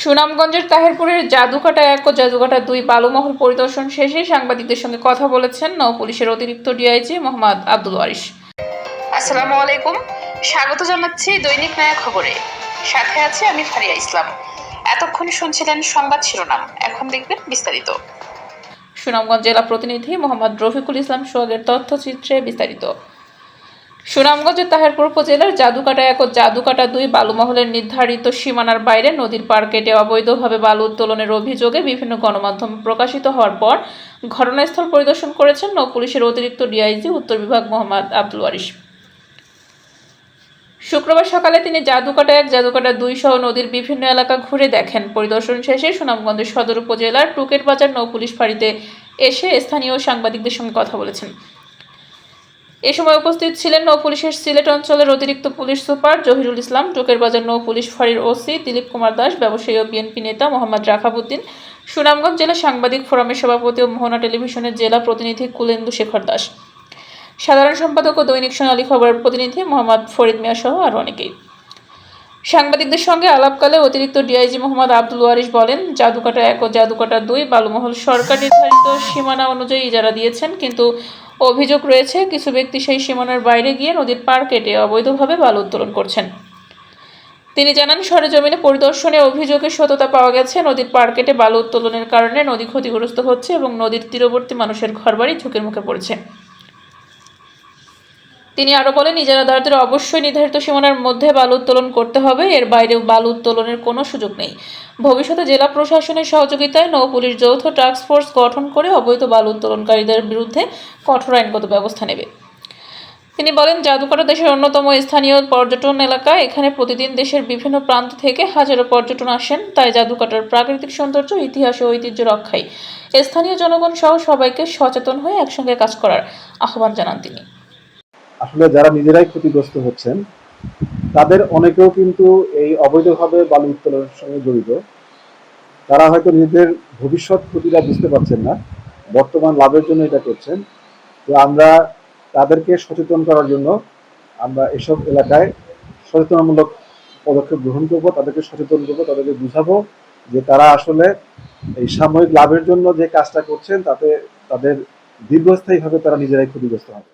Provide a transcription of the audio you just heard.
সুনামগঞ্জের তাহেরপুরের জাদুকাটা ১ ও জাদুকাটা ২ বালুমহল পরিদর্শন শেষে সাংবাদিকদের সঙ্গে কথা বলেছেন নৌ-পুলিশের অতিরিক্ত ডিআইজি মোহাম্মদ আব্দুল ওয়ারিশ। আসসালামু আলাইকুম, স্বাগত জানাচ্ছি দৈনিক নয়া খবরে। সাথে আছে আমি ফারিয়া ইসলাম। এতক্ষণ শুনছিলেন সংবাদ শিরোনাম, এখন দেখবেন বিস্তারিত। সুনামগঞ্জ জেলা প্রতিনিধি মোহাম্মদ রফিকুল ইসলাম সোহাগের তথ্যচিত্রে বিস্তারিত। সুনামগঞ্জের তাহেরপুর উপজেলার জাদুকাটা ১ ও জাদুকাটা ২ বালুমহলের নির্ধারিত সীমানার বাইরে নদীর পাড় কেটে অবৈধভাবে বালু উত্তোলনের অভিযোগে বিভিন্ন গণমাধ্যম প্রকাশিত হওয়ার পর ঘটনাস্থল পরিদর্শন করেছেন নৌ-পুলিশের অতিরিক্ত ডিআইজি উত্তর বিভাগ মোহাম্মদ আব্দুল ওয়ারিশ। শুক্রবার সকালে তিনি জাদুকাটা ১, জাদুকাটা ২ সহ নদীর বিভিন্ন এলাকা ঘুরে দেখেন। পরিদর্শন শেষে সুনামগঞ্জ সদর উপজেলার টুকের বাজার নৌ-পুলিশ ফাঁড়িতে এসে স্থানীয় সাংবাদিকদের সঙ্গে কথা বলেছেন। এ সময় উপস্থিত ছিলেন নৌ-পুলিশের সিলেট অঞ্চলের অতিরিক্ত পুলিশ সুপার জহিরুল ইসলাম, টুকের বাজার নৌ-পুলিশ ফাঁড়ির ওসি দিলীপ কুমার দাস, ব্যবসায়ী ও বিএনপি নেতা মোহাম্মদ রাখাবউদ্দিন, সুনামগঞ্জ জেলা সাংবাদিক ফোরামের সভাপতি ও মোহনা টেলিভিশনের জেলা প্রতিনিধি কুলেন্দু শেখর দাস, সাধারণ সম্পাদক ও দৈনিক সোনালী খবরের প্রতিনিধি মোহাম্মদ ফরিদ মিয়া সহ আরও অনেকেই। সাংবাদিকদের সঙ্গে আলাপকালে অতিরিক্ত ডিআইজি মোহাম্মদ আব্দুল ওয়ারিশ বলেন, জাদুকাটা ১ ও জাদুকাটা ২ বালুমহল সরকার নির্ধারিত সীমানা অনুযায়ী ইজারা দিয়েছেন, কিন্তু অভিযোগ রয়েছে কিছু ব্যক্তি সেই সীমানার বাইরে গিয়ে নদীর পাড় কেটে অবৈধভাবে বালু উত্তোলন করছেন। তিনি জানান, সরেজমিনে পরিদর্শনে অভিযোগের সত্যতা পাওয়া গেছে। নদীর পাড় কেটে বালু উত্তোলনের কারণে নদী ক্ষতিগ্রস্ত হচ্ছে এবং নদীর তীরবর্তী মানুষের ঘরবাড়ি ঝুঁকির মুখে পড়েছে। তিনি আরও বলেন, ইজারাদারদের অবশ্যই নির্ধারিত সীমানার মধ্যে বালু উত্তোলন করতে হবে, এর বাইরেও বালু উত্তোলনের কোনো সুযোগ নেই। ভবিষ্যতে জেলা প্রশাসনের সহযোগিতায় নৌ-পুলিশ যৌথ টাস্ক ফোর্স গঠন করে অবৈধ বালু উত্তোলনকারীদের বিরুদ্ধে কঠোর আইনগত ব্যবস্থা নেবে। তিনি বলেন, জাদুকাটা দেশের অন্যতম স্থানীয় পর্যটন এলাকা। এখানে প্রতিদিন দেশের বিভিন্ন প্রান্ত থেকে হাজারো পর্যটন আসেন। তাই জাদুকাটার প্রাকৃতিক সৌন্দর্য, ইতিহাস ও ঐতিহ্য রক্ষায় স্থানীয় জনগণ সহ সবাইকে সচেতন হয়ে একসঙ্গে কাজ করার আহ্বান জানান তিনি। আসলে যারা নিজেরাই ক্ষতিগ্রস্ত হচ্ছেন তাদের অনেকেও কিন্তু এই অবৈধভাবে বালু উত্তোলনের সঙ্গে জড়িত। তারা হয়তো নিজেদের ভবিষ্যৎ ক্ষতিটা বুঝতে পারছেন না, বর্তমান লাভের জন্য এটা করছেন। তো আমরা তাদেরকে সচেতন করার জন্য আমরা এসব এলাকায় সচেতনামূলক পদক্ষেপ গ্রহণ করব, তাদেরকে সচেতন করব, তাদেরকে বুঝাবো যে তারা আসলে এই সাময়িক লাভের জন্য যে কাজটা করছেন তাতে তাদের দীর্ঘস্থায়ীভাবে তারা নিজেরাই ক্ষতিগ্রস্ত হবে।